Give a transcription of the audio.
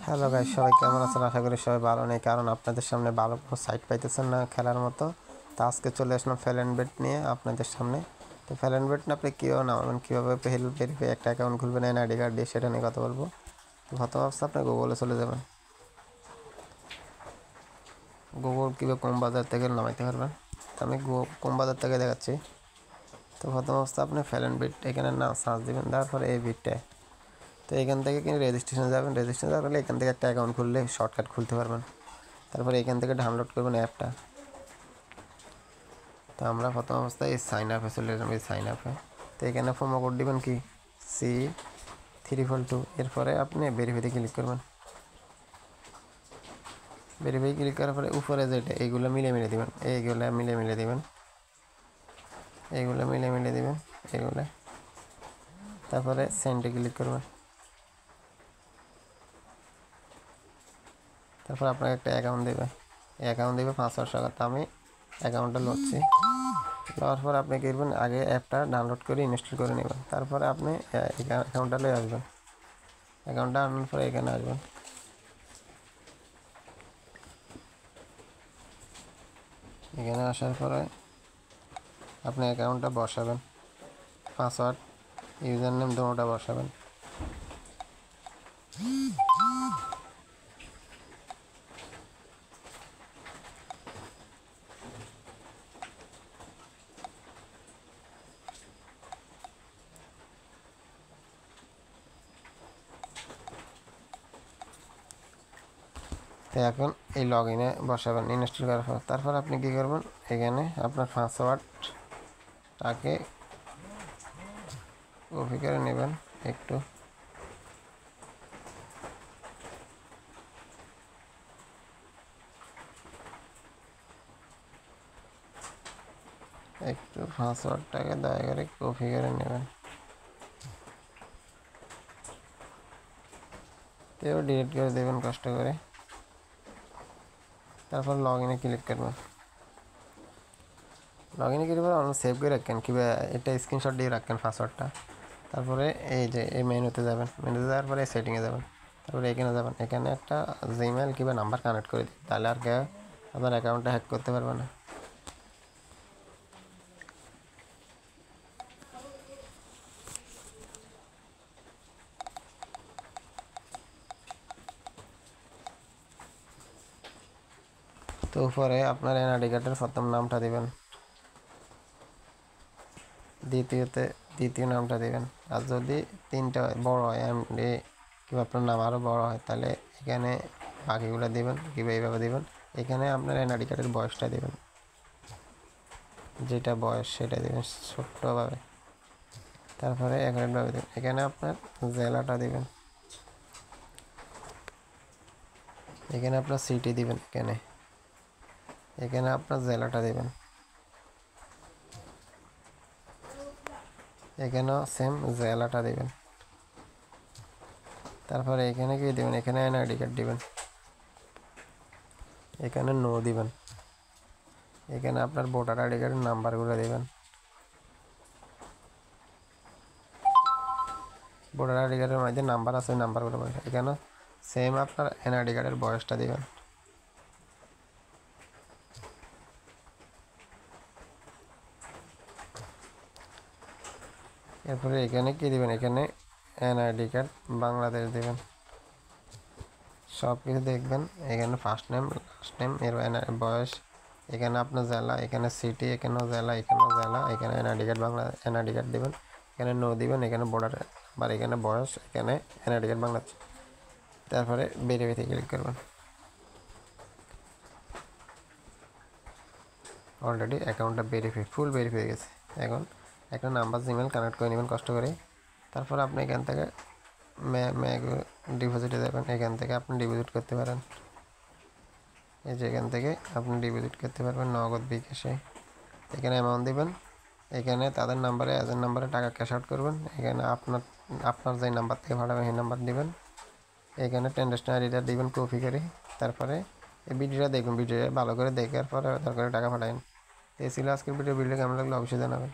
Hello guys, সবাই কেমন আছেন? আশা করি সবাই ভালো নেই, কারণ আপনাদের সামনে ভালো কোনো সাইট পাইতেছেন না খেলার মতো। তো আজকে চলে আসলাম ফেলেনবেট নিয়ে আপনাদের সামনে। তো ফেলেনবেট না আপনি কীভাবে নামাবেন, কীভাবে ভেরিফাই একটা অ্যাকাউন্ট খুলবেন এনআইডি কার্ড দিয়ে, সেটা নিয়ে কথা বলবো। তো প্রথম অবস্থা আপনি গুগলে চলে যাবেন। গুগল কীভাবে কোন বাজার থেকে নামাইতে পারবেন, তো আমি কোন বাজার থেকে দেখাচ্ছি। তো প্রথম অবস্থা আপনি ফেলেনবেট এখানে না সার্চ দেবেন, তারপরে এই বিটটায়। তো এখান থেকে কিন্তু রেজিস্ট্রেশন যাবেন, রেজিস্ট্রেশন যাওয়ার পরে এখান থেকে একটা অ্যাকাউন্ট খুললে শর্টকাট খুলতে পারবেন। তারপরে এখান থেকে ডাউনলোড করবেন অ্যাপটা। তো আমরা প্রথম অবস্থায় এই সাইন আপে চলে যাবো, এই সাইন আপে। তো এখানে প্রোমো কোড দিবেন কি C342। এরপরে আপনি ভেরিফাইতে ক্লিক করবেন। ভেরিফাই ক্লিক করার পরে উপরে যেটা এইগুলো মিলে দিবেন, এইগুলো মিলে দিবেন, এইগুলো মিলে দিবেন, এইগুলো। তারপরে সেন্ডে ক্লিক করবেন। তারপর আপনাকে একটা অ্যাকাউন্ট দেবে, অ্যাকাউন্ট দেবে 500 টাকা। তো আমি অ্যাকাউন্টটা লড়ছি, লওয়ার পর আপনি কী করবেন, আগে অ্যাপটা ডাউনলোড করে ইনস্টল করে নেবেন। তারপরে আপনি অ্যাকাউন্টটা নিয়ে আসবেন। অ্যাকাউন্টটা আনার পরে এখানে আসবেন। এখানে আসার পরে আপনি অ্যাকাউন্টটা বসাবেন, পাসওয়ার্ড ইউজার নেম দুটোটা বসাবেন। তো এখন এই লগ ইনে বসাবেন ইনস্টল করার পর। তারপর আপনি কী করবেন, এখানে আপনার পাসওয়ার্ডটাকে কপি করে নেবেন একটু। পাসওয়ার্ডটাকে দয়া করে কপি করে নেবেন, তো ডিলিট করে দেবেন কষ্ট করে। তারপর লগ ইনে ক্লিক করবেন। লগ ইনে ক্লিক করে অন্য সেভ করে রাখেন, কিংবা এটা স্ক্রিনশট দিয়ে রাখেন পাসওয়ার্ডটা। তারপরে এই যে এই মেনুতে যাবেন, মেনুতে যাওয়ার পরে সেটিংয়ে যাবেন। তারপরে এখানে যাবেন, এখানে একটা জিমেল কিংবা নাম্বার কানেক্ট করে দিন, তাহলে আর কেউ আপনার অ্যাকাউন্টটা হ্যাক করতে পারবে না। তো উপরে আপনার এনআইডি কার্ডের প্রথম নামটা দিবেন, দ্বিতীয় নামটা দিবেন। আর যদি তিনটা বড় হয় এমডি কিংবা আপনার নাম আরও বড় হয়, তাহলে এখানে বাকিগুলো দিবেন কিংবা এইভাবে দিবেন। এখানে আপনার এনআইডি কার্ডের বয়সটা দিবেন, যেটা বয়স সেটা দিবেন ছোট্টভাবে। তারপরে একভাবে দেবেন, এখানে আপনার জেলাটা দিবেন, এখানে আপনার সিটি দিবেন, এখানে আপনার জেলাটা দিবেন, এখানেও সেম জেলাটা দিবেন। তারপরে এখানে কি দিবেন, এখানে এনআইডি কার্ড দিবেন, এখানে নো দিবেন, এখানে আপনার ভোটার আইডি কার্ডের নাম্বারগুলো দিবেন, ভোটার আইডি কার্ডের মধ্যে নাম্বার আছে, নাম্বারগুলো বসে। এখানে সেম আপনার এনআইডি কার্ডের বয়সটা দিবেন। এরপরে এখানে কি দিবেন, এখানে এনআইডি কার্ড বাংলাদেশ দিবেন। সব কিছু দেখবেন, এখানে ফার্স্ট নেম লাস্ট নেম, এর বয়স, এখানে আপনার জেলা, এখানে সিটি, এখানেও জেলা, এখানেও জেলা, এখানে NID card Bangla NID card দেবেন, এখানে নো দিবেন, এখানে বর্ডার আবার, এখানে বয়স, এখানে এনআইডি কার্ড বাংলাদেশ। তারপরে ভেরিফাইতে ক্লিক করবেন। অলরেডি অ্যাকাউন্টটা ফুল ভেরিফাই হয়ে গেছে। এখন একটা নাম্বার জিমেল কানেক্ট করে নেবেন কষ্ট করে। তারপর আপনি এখান থেকে ডিপোজিটে যাবেন, এখান থেকে আপনি ডিপোজিট করতে পারেন। এই যে এখান থেকে আপনি ডিপোজিট করতে পারবেন নগদ বিকাশে। এখানে অ্যামাউন্ট দিবেন, এখানে তাদের নাম্বারে এজেন্ট নাম্বারে টাকা ক্যাশ আউট করবেন। এখানে আপনার যে নাম্বার থেকে পাঠাবেন সেই নাম্বার দিবেন, এখানে ট্রানজাকশন আইডিটা দিবেন কপি করে। তারপরে এই ভিডিওটা দেখুন, ভিডিওটা ভালো করে দেখার পরে দরকার টাকা পাঠাবেন। এই ছিল আজকের ভিডিও কেমন লাগলো অবশ্যই জানাবেন।